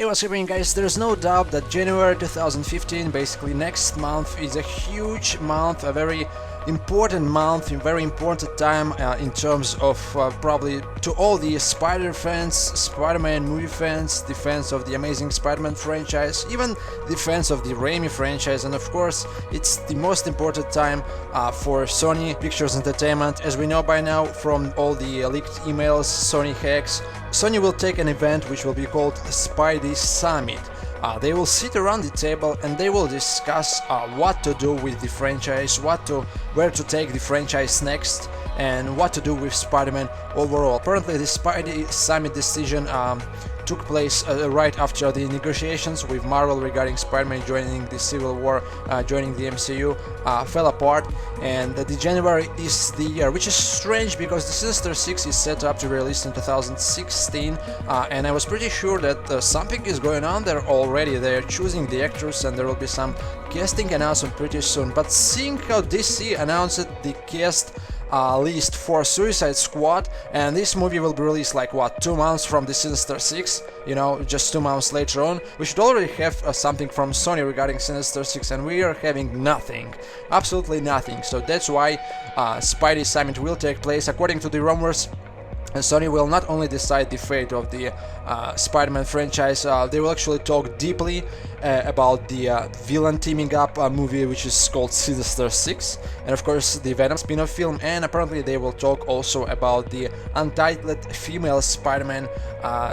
what's happening, guys? There's no doubt that January 2015, basically next month, is a huge month, a very important month, a very important time in terms of probably to all the Spider fans, Spider-Man movie fans, the fans of the Amazing Spider-Man franchise, even the fans of the Raimi franchise, and of course it's the most important time for Sony Pictures Entertainment. As we know by now from all the leaked emails, Sony hacks, Sony will take an event which will be called Spidey Summit. They will sit around the table and they will discuss what to do with the franchise, where to take the franchise next, and what to do with Spider-Man overall. Apparently, the Spidey Summit decision took place right after the negotiations with Marvel regarding Spider-Man joining the Civil War, joining the MCU, fell apart, and the January is the year, which is strange because the Sinister Six is set up to be released in 2016, and I was pretty sure that something is going on there already. They're choosing the actors and there will be some casting announcement pretty soon, but seeing how DC announced the cast list for Suicide Squad, and this movie will be released like what, 2 months from the Sinister Six, you know, just 2 months later on. We should already have something from Sony regarding Sinister Six, and we are having nothing, absolutely nothing. So that's why Spidey Summit will take place. According to the rumors, and Sony will not only decide the fate of the Spider-Man franchise, they will actually talk deeply about the villain teaming up movie which is called Sinister Six, and of course the Venom spin-off film, and apparently they will talk also about the untitled female Spider-Man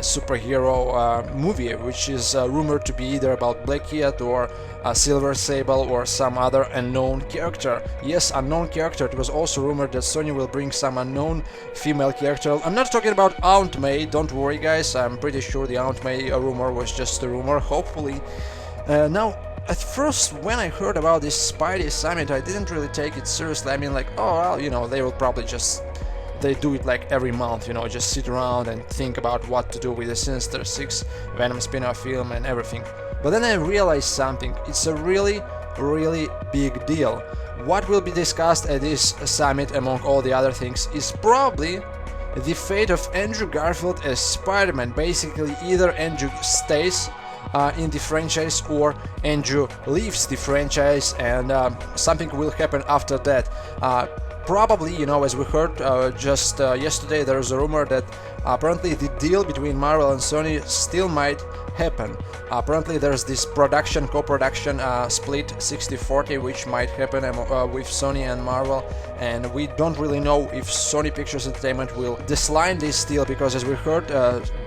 superhero movie, which is rumored to be either about Black Cat or Silver Sable or some other unknown character. Yes, unknown character. It was also rumored that Sony will bring some unknown female character. I'm not talking about Aunt May, don't worry guys, I'm pretty sure the Aunt May rumor was just a rumor, hopefully. Now, at first, when I heard about this Spidey Summit, I didn't really take it seriously. I mean, like, oh well, you know, they will probably just, they do it like every month, you know, just sit around and think about what to do with the Sinister Six, Venom spin-off film and everything. But then I realized something. It's a really big deal. What will be discussed at this summit, among all the other things, is probably the fate of Andrew Garfield as Spider-Man. Basically, either Andrew stays in the franchise or Andrew leaves the franchise, and something will happen after that. Probably, you know, as we heard just yesterday, there is a rumor that apparently the deal between Marvel and Sony still might happen. Apparently there's this co-production split 60-40 which might happen with Sony and Marvel, and we don't really know if Sony Pictures Entertainment will decline this deal, because as we heard,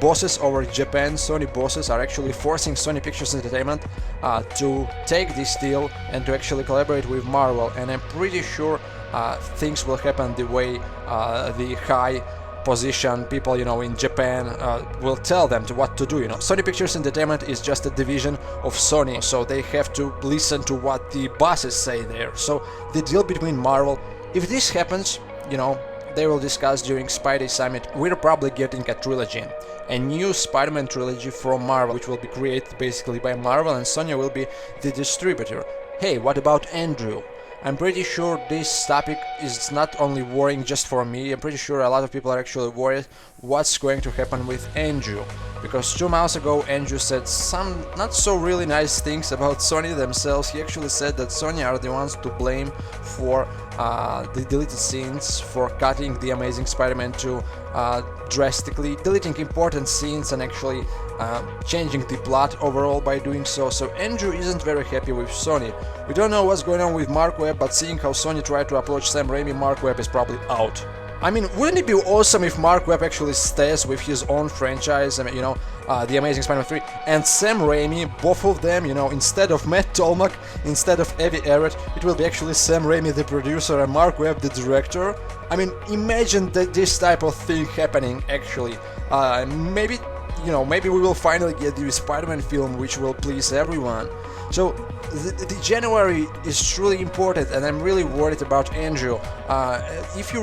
bosses over Japan, Sony bosses, are actually forcing Sony Pictures Entertainment to take this deal and to actually collaborate with Marvel, and I'm pretty sure things will happen the way the high position people, you know, in Japan will tell them what to do. You know, Sony Pictures Entertainment is just a division of Sony, so they have to listen to what the bosses say there. So the deal between Marvel, if this happens, you know, they will discuss during Spidey Summit. We're probably getting a trilogy, a new Spider-Man trilogy from Marvel, which will be created basically by Marvel, and Sony will be the distributor. Hey, what about Andrew? I'm pretty sure this topic is not only worrying just for me. I'm pretty sure a lot of people are actually worried what's going to happen with Andrew, because 2 months ago Andrew said some not so really nice things about Sony themselves. He actually said that Sony are the ones to blame for the deleted scenes, for cutting the Amazing Spider-Man 2 drastically, deleting important scenes and actually changing the plot overall by doing so. So Andrew isn't very happy with Sony. We don't know what's going on with Mark Webb, but seeing how Sony tried to approach Sam Raimi, Mark Webb is probably out. I mean, wouldn't it be awesome if Mark Webb actually stays with his own franchise, you know, The Amazing Spider-Man 3, and Sam Raimi, both of them, you know, instead of Matt Tolmach, instead of Avi Arad, it will be actually Sam Raimi the producer and Mark Webb the director. I mean, imagine that this type of thing happening actually. Maybe, you know, maybe we will finally get the Spider-Man film which will please everyone. So the January is truly important, and I'm really worried about Andrew. If you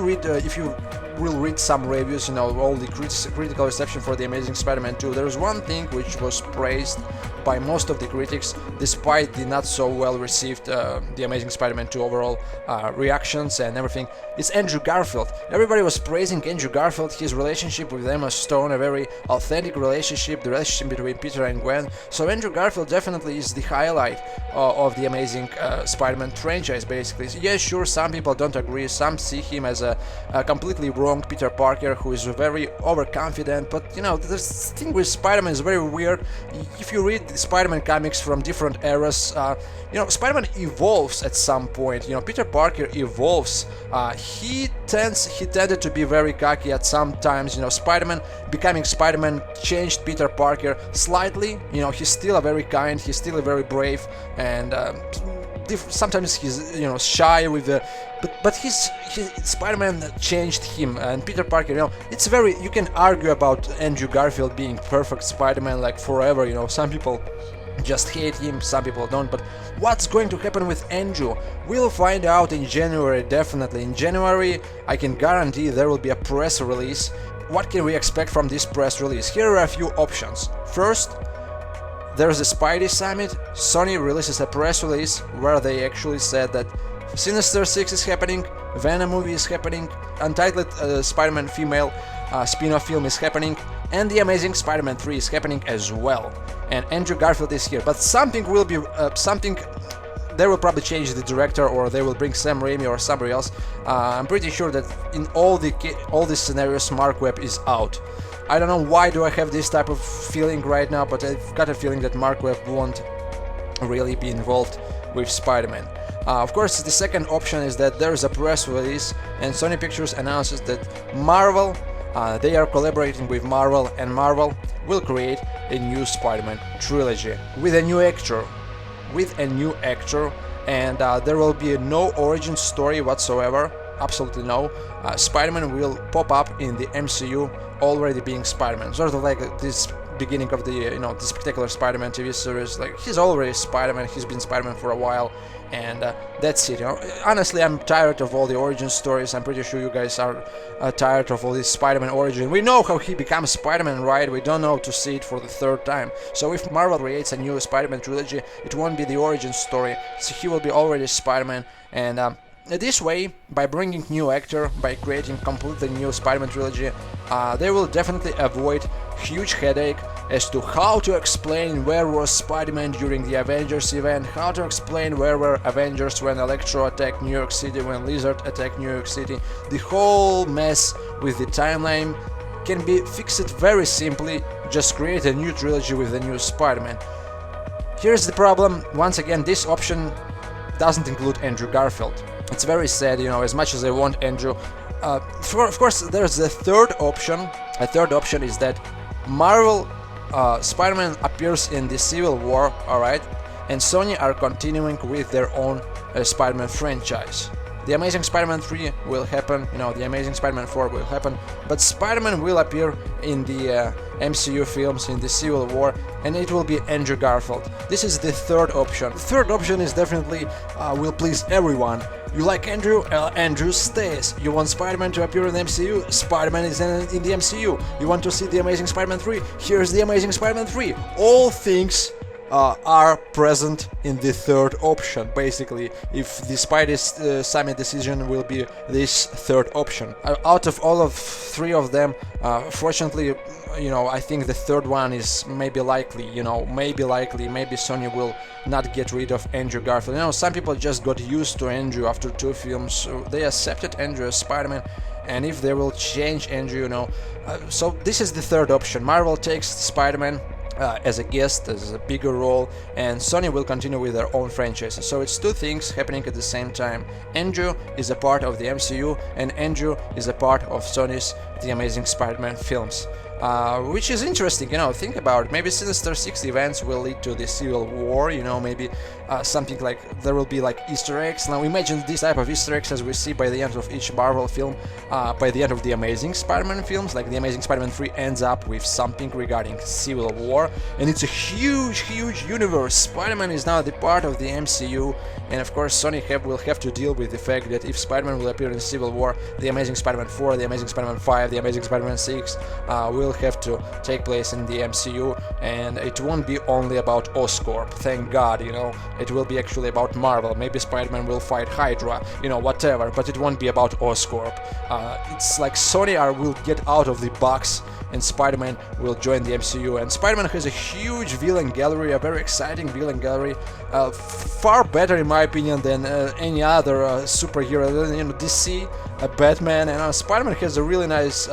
will read some reviews, you know, all the critical reception for The Amazing Spider-Man 2, there's one thing which was praised by most of the critics, despite the not so well received The Amazing Spider-Man 2 overall reactions and everything. It's Andrew Garfield. Everybody was praising Andrew Garfield, his relationship with Emma Stone, a very authentic relationship, the relationship between Peter and Gwen. So Andrew Garfield definitely is the highlight of the Amazing Spider-Man franchise, basically. So yeah, sure, some people don't agree, some see him as a completely wrong Peter Parker who is very overconfident, but you know, this thing with Spider-Man is very weird. If you read the Spider-Man comics from different eras, you know, Spider-Man evolves at some point. You know, Peter Parker evolves. He tended to be very cocky at some times. You know, Spider-Man becoming Spider-Man changed Peter Parker slightly. You know, he's still a very kind, he's still a very brave, and sometimes he's, you know, shy with the, but his Spider-Man changed him, and Peter Parker, you know, it's very, you can argue about Andrew Garfield being perfect Spider-Man like forever. You know, some people just hate him, some people don't, but what's going to happen with Andrew? We'll find out in January, definitely. In January, I can guarantee there will be a press release. What can we expect from this press release? Here are a few options. First, there's a Spidey summit. Sony releases a press release where they actually said that Sinister Six is happening, Venom movie is happening, Untitled Spider-Man female spin-off film is happening, and The Amazing Spider-Man 3 is happening as well. And Andrew Garfield is here, but something will be they will probably change the director, or they will bring Sam Raimi or somebody else. I'm pretty sure that in all these scenarios, Mark Webb is out. I don't know why do I have this type of feeling right now, but I've got a feeling that Mark Webb won't really be involved with Spider-Man. Of course, the second option is that there is a press release and Sony Pictures announces that Marvel, they are collaborating with Marvel, and Marvel will create a new Spider-Man trilogy with a new actor. And there will be no origin story whatsoever. Absolutely no. Spider-Man will pop up in the MCU already being Spider-Man, sort of like this beginning of the, you know, the Spectacular Spider-Man TV series. Like, he's already Spider-Man, he's been Spider-Man for a while, and that's it. You know, honestly, I'm tired of all the origin stories. I'm pretty sure you guys are tired of all this Spider-Man origin. We know how he becomes Spider-Man, right? We don't know to see it for the third time. So if Marvel creates a new Spider-Man trilogy, it won't be the origin story. So he will be already Spider-Man, and this way, by bringing new actor, by creating completely new Spider-Man trilogy, they will definitely avoid huge headache as to how to explain where was Spider-Man during the Avengers event, how to explain where were Avengers when Electro attacked New York City, when Lizard attacked New York City. The whole mess with the timeline can be fixed very simply. Just create a new trilogy with a new Spider-Man. Here's the problem. Once again, this option doesn't include Andrew Garfield. It's very sad, you know, as much as I want Andrew. Of course, there's the third option. A third option is that Marvel Spider-Man appears in the Civil War, alright, and Sony are continuing with their own Spider-Man franchise. The Amazing Spider-Man 3 will happen, you know, The Amazing Spider-Man 4 will happen, but Spider-Man will appear in the MCU films in the Civil War, and it will be Andrew Garfield. This is the third option. The third option is definitely will please everyone. You like Andrew? Andrew stays. You want Spider-Man to appear in the MCU? Spider-Man is in the MCU. You want to see The Amazing Spider-Man 3? Here's The Amazing Spider-Man 3. All things are present in the third option, basically, if the Spidey Summit decision will be this third option. Out of all of three of them, fortunately, you know, I think the third one is maybe likely, you know, maybe Sony will not get rid of Andrew Garfield. You know, some people just got used to Andrew after 2 films, so they accepted Andrew as Spider-Man, and if they will change Andrew, you know, so this is the third option. Marvel takes Spider-Man as a guest, as a bigger role, and Sony will continue with their own franchises. So it's 2 things happening at the same time. Andrew is a part of the MCU, and Andrew is a part of Sony's The Amazing Spider-Man films. Which is interesting, you know, think about it. Maybe Sinister Six events will lead to the Civil War, you know, maybe something like there will be like Easter eggs. Now imagine this type of Easter eggs as we see by the end of each Marvel film, by the end of the Amazing Spider-Man films. Like the Amazing Spider-Man 3 ends up with something regarding Civil War, and it's a huge universe. Spider-Man is now the part of the MCU, and of course Sony will have to deal with the fact that if Spider-Man will appear in Civil War, the Amazing Spider-Man 4, the Amazing Spider-Man 5, the Amazing Spider-Man 6 will have to take place in the MCU, and it won't be only about Oscorp, thank God, you know. It will be actually about Marvel. Maybe Spider-Man will fight Hydra, you know, whatever, but it won't be about Oscorp. It's like Sony will get out of the box, and Spider-Man will join the MCU. And Spider-Man has a huge villain gallery, a very exciting villain gallery, far better in my opinion than any other superhero. You know, DC, Batman, and Spider-Man has a really nice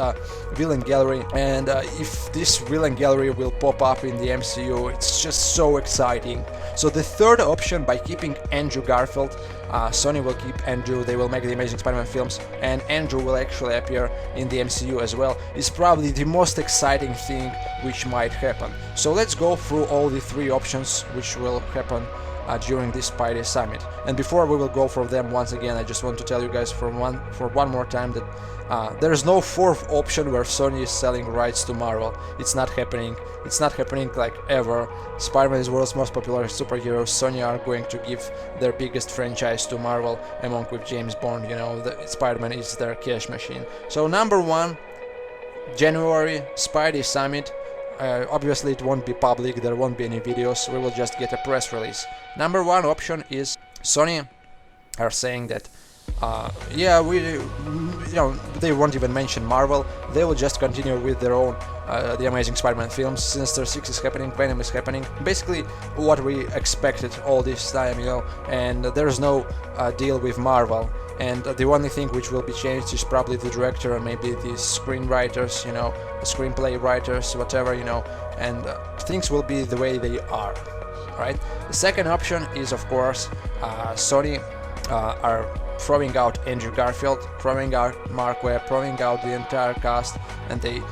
villain gallery. And if this villain gallery will pop up in the MCU, it's just so exciting. So the third option, by keeping Andrew Garfield, Sony will keep Andrew, they will make the Amazing Spider-Man films, and Andrew will actually appear in the MCU as well, is probably the most exciting thing which might happen. So let's go through all the three options which will happen during this Spidey Summit. And before we will go for them, once again, I just want to tell you guys for one more time that there is no fourth option where Sony is selling rights to Marvel. It's not happening. It's not happening like ever. Spider-Man is world's most popular superhero. Sony are going to give their biggest franchise to Marvel, along with James Bond. You know, Spider-Man is their cash machine. So number one, January Spidey Summit. Obviously it won't be public, there won't be any videos, we will just get a press release. Number one option is Sony are saying that yeah, they won't even mention Marvel, they will just continue with their own the Amazing Spider-Man films. Sinister 6 is happening, Venom is happening, basically what we expected all this time, you know, and there's no deal with Marvel. And the only thing which will be changed is probably the director and maybe the screenwriters, you know, the screenplay writers, whatever, you know, and things will be the way they are, right? The second option is, of course, Sony are throwing out Andrew Garfield, throwing out Mark Webb, throwing out the entire cast, and they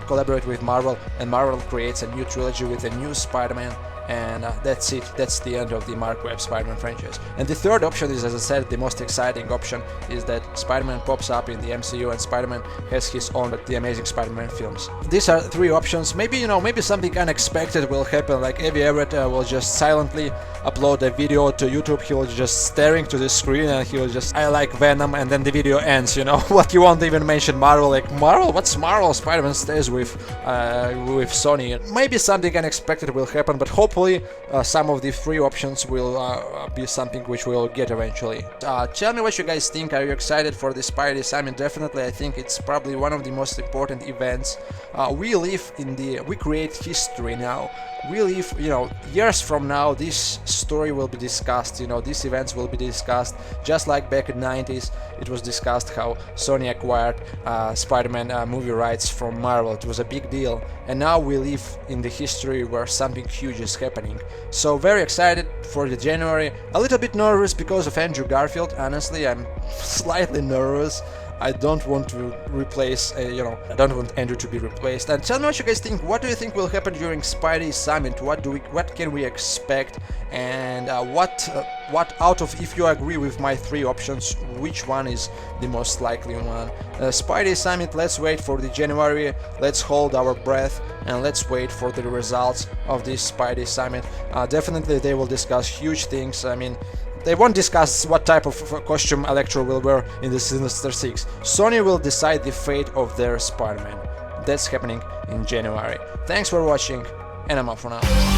collaborate with Marvel, and Marvel creates a new trilogy with a new Spider-Man. And that's it, that's the end of the Mark Webb Spider-Man franchise. And the third option is, as I said, the most exciting option, is that Spider-Man pops up in the MCU and Spider-Man has his own The Amazing Spider-Man films. These are three options. Maybe, you know, maybe something unexpected will happen, like Avi Everett will just silently upload a video to YouTube, he was just staring to the screen and he was just, I like Venom, and then the video ends, you know. Like, he won't even mention Marvel, like, Marvel? What's Marvel? Spider-Man stays with Sony. Maybe something unexpected will happen, but hopefully some of the three options will be something which we'll get eventually. Tell me what you guys think. Are you excited for the Spidey Summit? Definitely, I think it's probably one of the most important events. We create history now. We live, you know, years from now, this story will be discussed, you know, these events will be discussed, just like back in the 90s, it was discussed how Sony acquired Spider-Man movie rights from Marvel. It was a big deal, and now we live in the history where something huge is happening. So very excited for the January, a little bit nervous because of Andrew Garfield, honestly, I'm slightly nervous. I don't want to replace, I don't want Andrew to be replaced. And tell me what you guys think. What do you think will happen during Spidey Summit? What can we expect? And what out of, if you agree with my three options, which one is the most likely one? Spidey Summit. Let's wait for the January. Let's hold our breath and let's wait for the results of this Spidey Summit. Definitely, they will discuss huge things. I mean, they won't discuss what type of costume Electro will wear in the Sinister 6. Sony will decide the fate of their Spider-Man. That's happening in January. Thanks for watching, and I'm out for now.